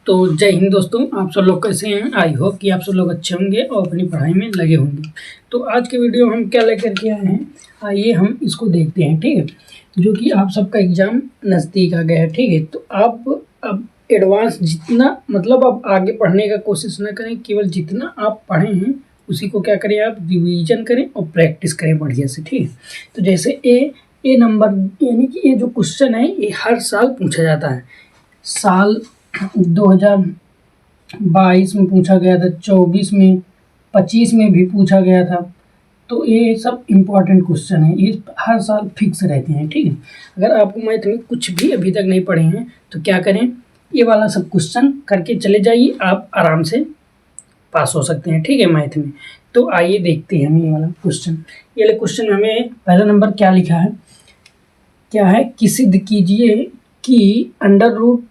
तो जय हिंद दोस्तों, आप सब लोग कैसे हैं। आई होप कि आप सब लोग अच्छे होंगे और अपनी पढ़ाई में लगे होंगे। तो आज के वीडियो हम क्या लेकर के आए हैं, आइए हम इसको देखते हैं। ठीक है, जो कि आप सबका एग्ज़ाम नज़दीक आ गया है। ठीक है, तो आप अब एडवांस जितना मतलब आप आगे पढ़ने का कोशिश ना करें, केवल जितना आप पढ़े हैं उसी को क्या करें, आप रिवीजन करें और प्रैक्टिस करें बढ़िया से। ठीक है, तो जैसे ए नंबर यानी कि ये जो क्वेश्चन है ये हर साल पूछा जाता है। साल 2022 में पूछा गया था, 24 में, 25 में भी पूछा गया था। तो ये सब इम्पोर्टेंट क्वेश्चन है, ये हर साल फिक्स रहते हैं। ठीक है, अगर आपको मैथ में कुछ भी अभी तक नहीं पढ़े हैं तो क्या करें, ये वाला सब क्वेश्चन करके चले जाइए, आप आराम से पास हो सकते हैं। ठीक है, मैथ में। तो आइए देखते हैं हम ये वाला क्वेश्चन। ये वाले क्वेश्चन में हमें पहला नंबर क्या लिखा है, क्या है कि सिद्ध कीजिए कि अंडर रूट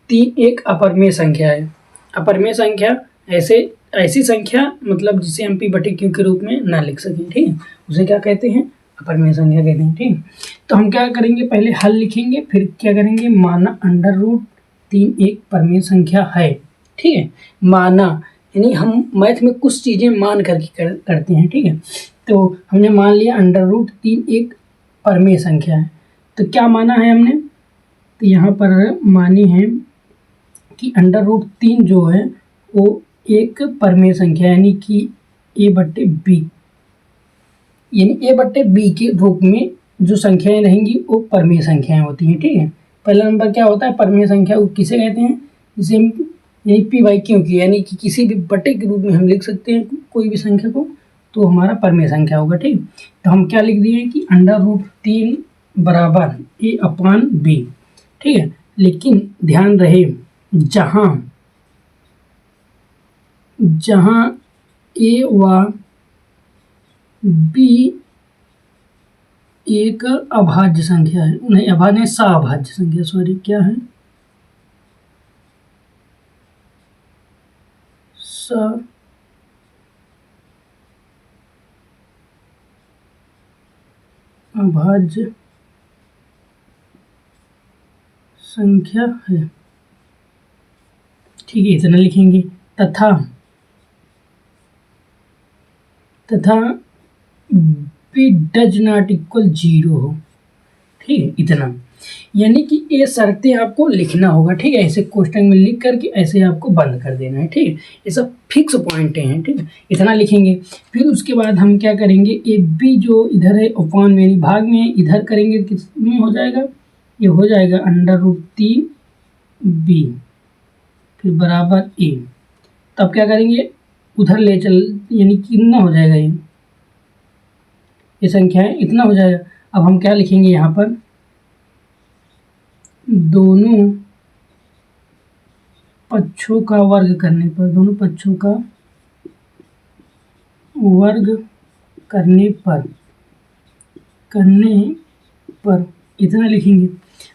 3 एक अपरिमेय संख्या है। अपरिमेय संख्या ऐसी संख्या मतलब जिसे हम p/q के रूप में ना लिख सकें। ठीक है, उसे क्या कहते हैं, अपरिमेय संख्या कहते हैं। ठीक है, तो हम क्या करेंगे, पहले हल लिखेंगे, फिर क्या करेंगे, माना अंडर रूट 3 एक परिमेय संख्या है। ठीक है, माना यानी हम मैथ में कुछ चीज़ें मान करके करते हैं। ठीक है, तो हमने मान लिया अंडर रूट 3 एक परिमेय संख्या है। तो क्या माना है हमने, तो यहाँ पर मानी है कि अंडर रूट 3 जो है वो एक परिमेय संख्या यानी कि a/b, यानी a/b के रूप में जो संख्याएं रहेंगी वो परिमेय संख्याएं होती हैं। ठीक है, पहला नंबर क्या होता है, परिमेय संख्या वो किसे कहते हैं, जिसे यानी p/q की यानी कि किसी भी बटे के रूप में हम लिख सकते हैं कोई भी संख्या को, तो हमारा परिमेय संख्या होगा। ठीक, तो हम क्या लिख दिए कि अंडर रूट 3 बराबर a/b। ठीक है, लेकिन ध्यान रहे जहाँ a व b एक अभाज्य संख्या है, नहीं अभाज्य नहीं, सअभाज्य संख्या, सॉरी क्या है, अभाज्य संख्या है। ठीक है, इतना लिखेंगे, तथा b डज नॉट इक्वल 0 हो। ठीक है, इतना यानी कि ये शर्तें आपको लिखना होगा। ठीक है, ऐसे क्वेश्चन में लिख करके ऐसे आपको बंद कर देना है। ठीक है, ये सब फिक्स पॉइंट हैं। ठीक है, इतना लिखेंगे, फिर उसके बाद हम क्या करेंगे, ए बी जो इधर है अपॉन में भाग में इधर करेंगे, किस में हो जाएगा, ये हो जाएगा अंडर रूट 3 b फिर बराबर a। तब क्या करेंगे, उधर ले चल यानी कितना हो जाएगा, ये संख्या है इतना हो जाएगा। अब हम क्या लिखेंगे यहाँ पर, दोनों पक्षों का वर्ग करने पर, दोनों पक्षों का वर्ग करने पर इतना लिखेंगे।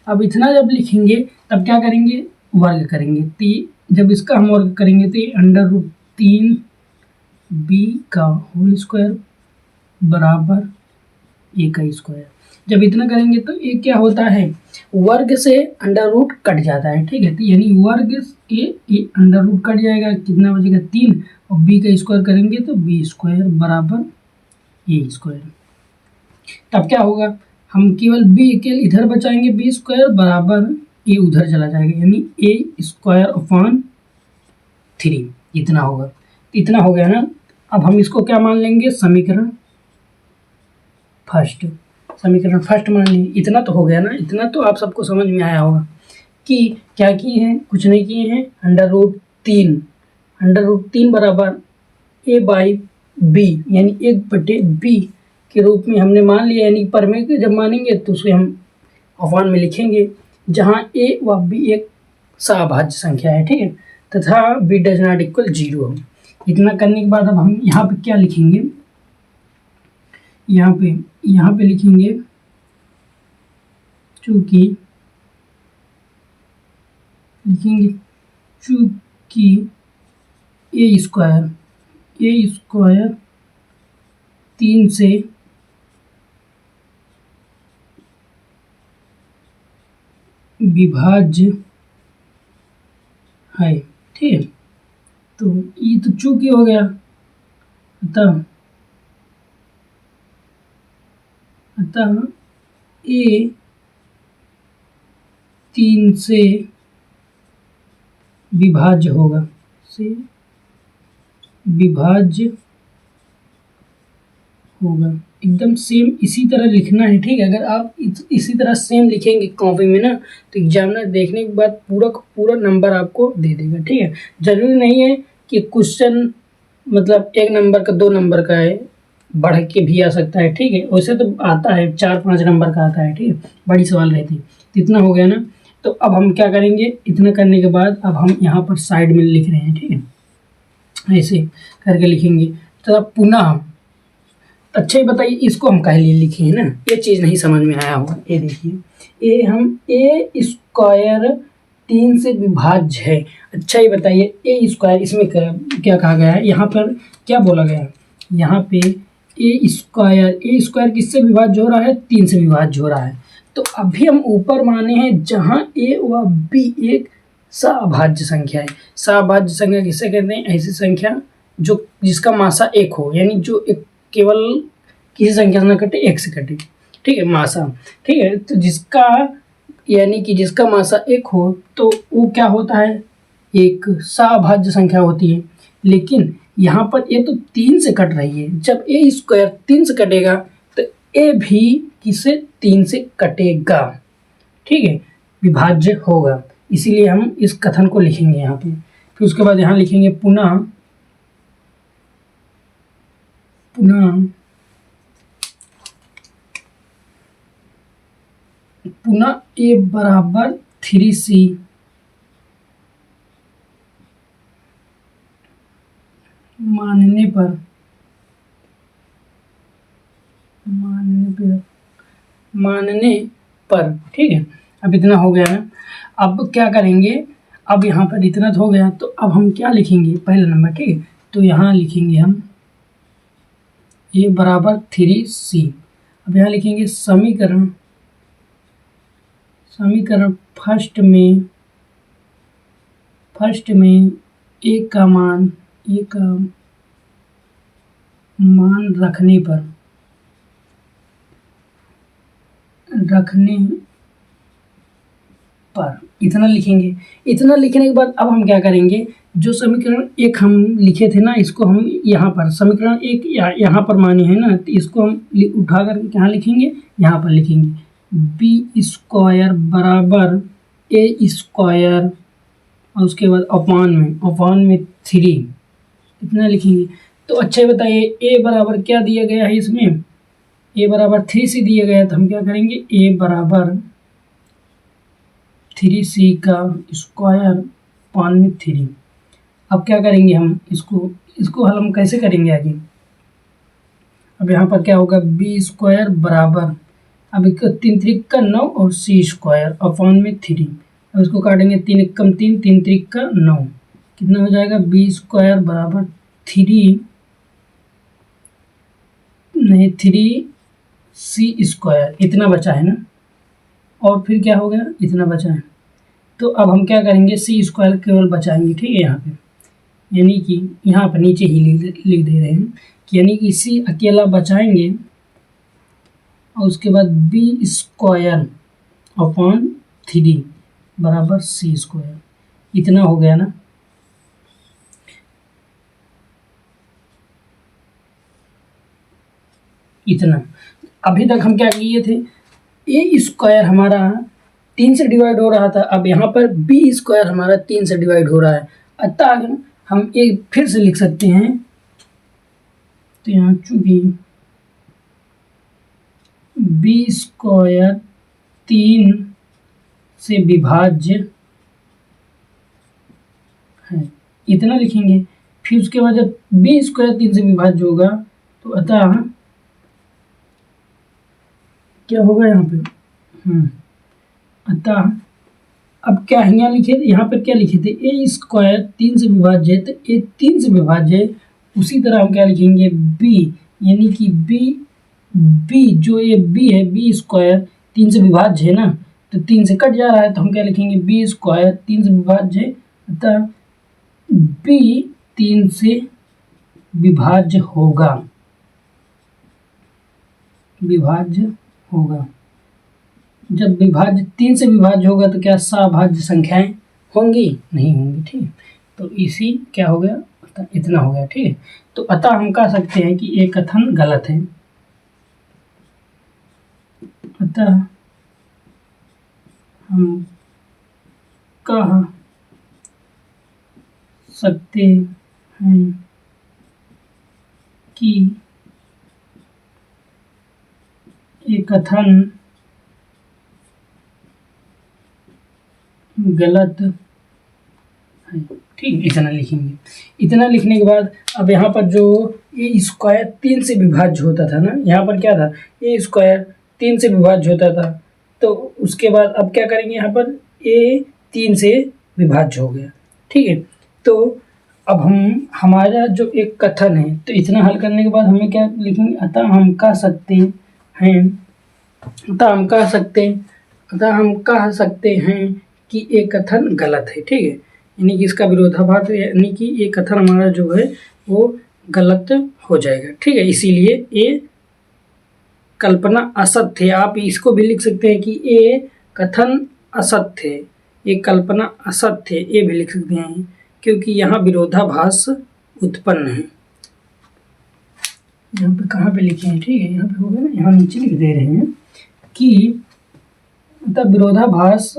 अब इतना जब लिखेंगे तब क्या करेंगे, वर्ग करेंगे। जब इसका हम वर्ग करेंगे तो अंडर रूट 3 b का होल स्क्वायर बराबर a का स्क्वायर। जब इतना करेंगे तो ये क्या होता है, वर्ग से अंडर रूट कट जाता है। ठीक है, तो यानी वर्ग के अंडर रूट कट जाएगा, कितना बचेगा 3, और b का स्क्वायर करेंगे तो b स्क्वायर बराबर a स्क्वायर। तब क्या होगा, हम केवल b के इधर बचाएंगे, b स्क्वायर बराबर a उधर चला जाएगा, यानी a स्क्वायर अपॉन 3 इतना होगा। इतना हो गया ना, अब हम इसको क्या मान लेंगे, समीकरण फर्स्ट मान लीजिए। इतना तो हो गया ना, इतना तो आप सबको समझ में आया होगा कि क्या किए हैं, कुछ नहीं किए हैं, अंडर रूट 3 बराबर a/b यानी 1/b के रूप में हमने मान लिया, यानी परिमेय के जब मानेंगे तो उसे हम अपॉन में लिखेंगे, जहाँ a व b एक सअभाज्य संख्या है। ठीक है, तथा b डज नॉट इक्वल 0 हो। इतना करने के बाद अब हम यहाँ पे क्या लिखेंगे, यहाँ पे लिखेंगे चूँकि a स्क्वायर 3 से विभाज्य है, ठीक है। तो ये तो चूंकि हो गया, अतः ए 3 से विभाज्य होगा, से विभाज्य होगा। एकदम सेम इसी तरह लिखना है, ठीक है। अगर आप इसी तरह सेम लिखेंगे कॉपी में ना, तो एग्जामिनर देखने के बाद पूरा का पूरा नंबर आपको दे देगा, ठीक है। जरूरी नहीं है कि क्वेश्चन मतलब 1 नंबर का 2 नंबर का है, बढ़ के भी आ सकता है, ठीक है। वैसे तो आता है 4-5 नंबर का आता है, ठीक है, बड़ी सवाल रहती है। तो इतना हो गया ना। तो अब हम क्या करेंगे, इतना करने के बाद अब हम यहाँ पर साइड में लिख रहे हैं, ठीक है, ऐसे करके लिखेंगे। तो अब पुनः, अच्छा ही बताइए इसको हम काहे लिए लिखे हैं ना, ये चीज़ नहीं समझ में आया होगा। ये देखिए, ये हम ए स्क्वायर 3 से विभाज्य है। अच्छा ही बताइए ए स्क्वायर इसमें क्या कहा गया है, यहाँ पर क्या बोला गया है, यहाँ पे ए स्क्वायर किससे विभाज्य हो रहा है, 3 से विभाज्य हो रहा है। तो अभी हम ऊपर माने हैं जहाँ ए व बी एक सअभाज्य संख्या है। सअभाज्य संख्या किससे कहते हैं, ऐसी संख्या जो जिसका मासा 1 हो, यानी जो एक केवल किसी संख्या से न कटे, 1 से कटे, ठीक है, मासा, ठीक है। तो जिसका यानी कि जिसका मासा 1 हो तो वो क्या होता है, एक सअभाज्य संख्या होती है। लेकिन यहाँ पर ये तो 3 से कट रही है, जब ए स्क्वायर 3 से कटेगा तो ए भी किससे, 3 से कटेगा, ठीक है, विभाज्य होगा। इसीलिए हम इस कथन को लिखेंगे यहाँ पे। फिर उसके बाद यहाँ लिखेंगे पुनः ए बराबर 3c मानने पर, ठीक है। अब इतना हो गया ना। अब क्या करेंगे, अब यहाँ पर इतना तो हो गया, तो अब हम क्या लिखेंगे, पहला नंबर, ठीक है। तो यहाँ लिखेंगे हम ए बराबर 3c। अब यहाँ लिखेंगे समीकरण फर्स्ट में ए का मान रखने पर इतना लिखेंगे। इतना लिखने के बाद अब हम क्या करेंगे, जो समीकरण 1 हम लिखे थे ना, इसको हम यहाँ पर समीकरण 1 यहाँ पर माने हैं ना, तो इसको हम उठा करके कहाँ लिखेंगे, यहाँ पर लिखेंगे बी स्क्वायर बराबर ए स्क्वायर और उसके बाद अपान में 3 इतना लिखेंगे। तो अच्छा बताइए ए बराबर क्या दिया गया है, इसमें ए बराबर 3c दिया गया है। तो हम क्या करेंगे, ए बराबर 3c का स्क्वायर अपान में 3। अब क्या करेंगे हम, इसको हल हम कैसे करेंगे आगे। अब यहाँ पर क्या होगा, बी स्क्वायर बराबर, अब इसका 3 3 का 9 और c स्क्वायर अपान में 3। अब इसको काटेंगे, 3 1 कम 3, 3 3 का 9, कितना हो जाएगा, बी स्क्वायर बराबर 3c स्क्वायर, इतना बचा है ना। और फिर क्या हो गया, इतना बचा है। तो अब हम क्या करेंगे, सी स्क्वायर केवल बचाएंगे, ठीक है, यहाँ पे, यानी कि यहाँ पर नीचे ही लिख दे रहे हैं कि यानी कि सी अकेला बचाएंगे और उसके बाद बी स्क्वायर अपॉन 3 बराबर सी स्क्वायर, इतना हो गया ना। इतना अभी तक हम क्या किए थे, ए स्क्वायर हमारा 3 से डिवाइड हो रहा था, अब यहाँ पर बी स्क्वायर हमारा 3 से डिवाइड हो रहा है। अतः हम एक फिर से लिख सकते हैं, तो यहाँ चूंकि बी स्क्वायर 3 से विभाज्य है, इतना लिखेंगे। फिर उसके बाद जब बी स्क्वायर 3 से विभाज्य होगा तो अतः क्या होगा यहाँ पे, अतः अब क्या यहाँ लिखे थे, यहाँ पर क्या लिखे थे, ए स्क्वायर 3 से विभाज्य है, तो ए 3 से विभाज्य है। उसी तरह हम क्या लिखेंगे, बी, यानी कि बी जो ये बी है, बी स्क्वायर 3 से विभाज्य है ना, तो 3 से कट जा रहा है, तो हम क्या लिखेंगे, बी स्क्वायर 3 से विभाज्य है अतः b 3 से विभाज्य होगा, जब विभाज्य 3 से विभाज्य होगा तो क्या सभाज्य संख्याएं होंगी? नहीं होंगी। ठीक है, तो इसी क्या हो गया, इतना हो गया। ठीक है, तो अतः हम कह सकते हैं कि ये कथन गलत है। अतः हम कह सकते हैं कि ये कथन गलत है। ठीक, इतना लिखेंगे। इतना लिखने के बाद अब यहाँ पर जो ए स्क्वायर 3 से विभाज्य होता था ना, यहाँ पर क्या था, ए स्क्वायर 3 से विभाज्य होता था, तो उसके बाद अब क्या करेंगे, यहाँ पर ए 3 से विभाज्य हो गया। ठीक है, तो अब हमारा जो एक कथन है, तो इतना हल करने के बाद हमें क्या लिखेंगे, अतः हम कह सकते हैं कि एक कथन गलत है। ठीक है, यानी कि इसका विरोधाभास, यानी कि ये कथन हमारा जो है वो गलत हो जाएगा। ठीक है, इसीलिए ये कल्पना असत्य है। आप इसको भी लिख सकते हैं कि ये कथन असत्य है, ये कल्पना असत्य है, ये भी लिख सकते हैं, क्योंकि यहाँ विरोधाभास उत्पन्न है। यहाँ पे कहाँ पे लिखे हैं? ठीक है, यहाँ पे हो गया ना, यहाँ नीचे लिख दे रहे हैं कि अतः विरोधाभास,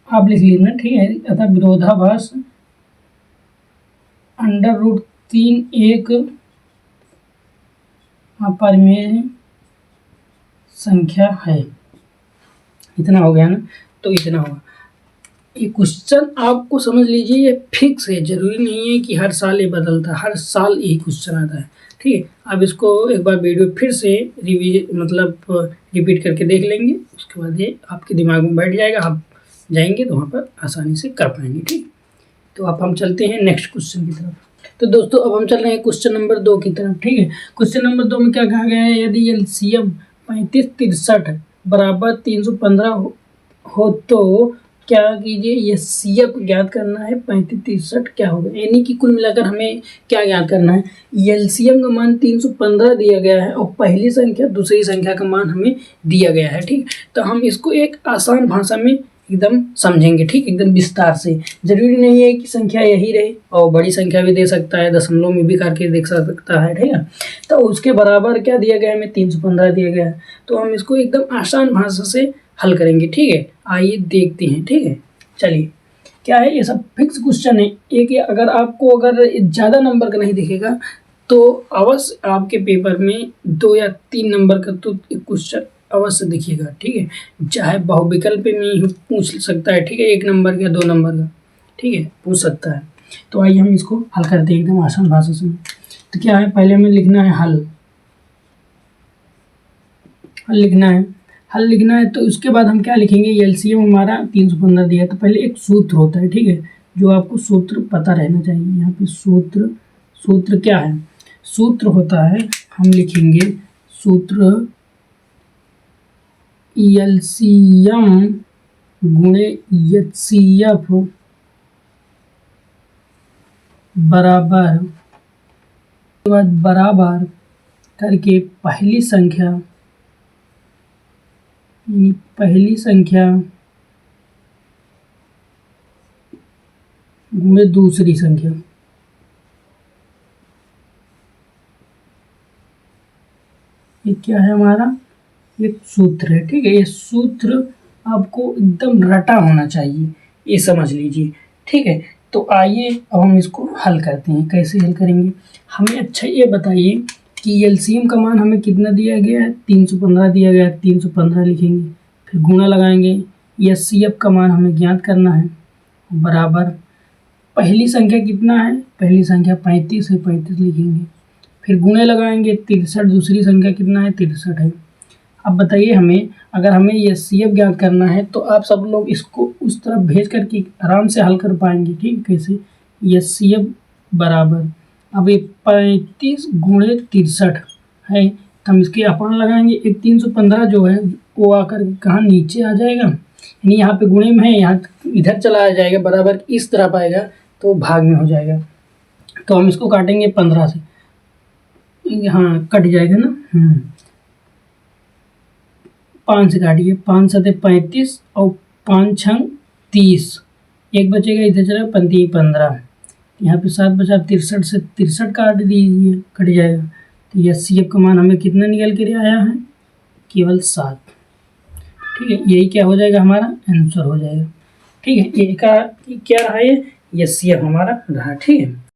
आप लिख लीजिए। ठीक है, अतः विरोधाभास √3 एक अपरिमेय संख्या है। इतना हो गया ना, तो इतना होगा। ये क्वेश्चन आपको समझ लीजिए, ये फिक्स है, जरूरी नहीं है कि हर साल ये बदलता है, हर साल यही क्वेश्चन आता है। ठीक है, आप इसको एक बार वीडियो फिर से रिपीट करके देख लेंगे, उसके बाद ये आपके दिमाग में बैठ जाएगा, आप जाएंगे तो वहाँ पर आसानी से कर पाएंगे। ठीक, तो अब हम चलते हैं नेक्स्ट क्वेश्चन की तरफ। तो दोस्तों अब हम चल रहे हैं क्वेश्चन नंबर 2 की तरफ। ठीक है, क्वेश्चन नंबर 2 में क्या कहा गया है, यदि एलसीएम 3563 बराबर 315 हो तो क्या कीजिए, ये सीएफ ज्ञात करना है। 3563 क्या होगा, यानी कि कुल मिलाकर हमें क्या ज्ञात करना है, एलसीएम का मान 315 दिया गया है और पहली संख्या दूसरी संख्या का मान हमें दिया गया है। ठीक, तो हम इसको एक आसान भाषा में एकदम समझेंगे। ठीक, एकदम विस्तार से। जरूरी नहीं है कि संख्या यही रहे, और बड़ी संख्या भी दे सकता है, दशमलव में भी करके देख सकता है। ठीक है, तो उसके बराबर क्या दिया गया है, हमें 315 दिया गया है, तो हम इसको एकदम आसान भाषा से हल करेंगे। ठीक है, आइए देखते हैं। ठीक है, चलिए, क्या है, ये सब फिक्स क्वेश्चन है। एक अगर आपको अगर ज़्यादा नंबर का नहीं दिखेगा तो अवश्य आपके पेपर में 2 या 3 नंबर का तो क्वेश्चन अवश्य दिखेगा। ठीक है, चाहे बहुविकल्प में ही पूछ सकता है। ठीक है, 1 नंबर का 2 नंबर का, ठीक है, पूछ सकता है। तो आइए हम इसको हल करते हैं एकदम आसान भाषा से। तो क्या है, पहले हमें लिखना है हल लिखना है। तो उसके बाद हम क्या लिखेंगे, एलसीएम हमारा 315 दिया है, तो पहले एक सूत्र होता है। ठीक है, जो आपको सूत्र पता रहना चाहिए। यहाँ पे सूत्र क्या है, सूत्र होता है, हम लिखेंगे सूत्र एलसीएम गुणे एचसीएफ बराबर करके पहली संख्या गुणे दूसरी संख्या। ये क्या है, हमारा एक सूत्र है। ठीक है, ये सूत्र आपको एकदम रटा होना चाहिए, ये समझ लीजिए। ठीक है, तो आइए अब हम इसको हल करते हैं। कैसे हल करेंगे, हमें अच्छा ये बताइए कि एलसीएम का मान हमें कितना दिया गया है, 315 दिया गया है, 315 लिखेंगे, फिर गुणा लगाएंगे। एचसीएफ का मान हमें ज्ञात करना है, बराबर पहली संख्या कितना है, पहली संख्या 35 है, 35 लिखेंगे, फिर गुणे लगाएंगे। 63 दूसरी संख्या कितना है, 63 है। अब बताइए हमें, अगर हमें एचसीएफ ज्ञात करना है तो आप सब लोग इसको उस तरफ भेज करके आराम से हल कर पाएंगे। ठीक, कैसे, एचसीएफ बराबर, अब ये 35 गुणे 63 है, तो हम इसके अपन लगाएंगे। एक 315 जो है वो आकर कहाँ नीचे आ जाएगा, यानी यहाँ पे गुणे में है, यहाँ इधर चला आ जाएगा, बराबर इस तरफ आएगा, तो भाग में हो जाएगा। तो हम इसको काटेंगे 15 से, हाँ कट जाएगा ना। 5 से काटिए, 5 सते 35 और 5 छंग 30, एक बचेगा इधर चला 15, यहाँ पे 7 बचा, 63 से 63 काट दीजिए, कट जाएगा। तो यह CF का मान हमें कितना निकल कर आया है, केवल 7। ठीक है, यही क्या हो जाएगा, हमारा आंसर हो जाएगा। ठीक है, ये का क्या रहा, ये CF हमारा रहा। ठीक है।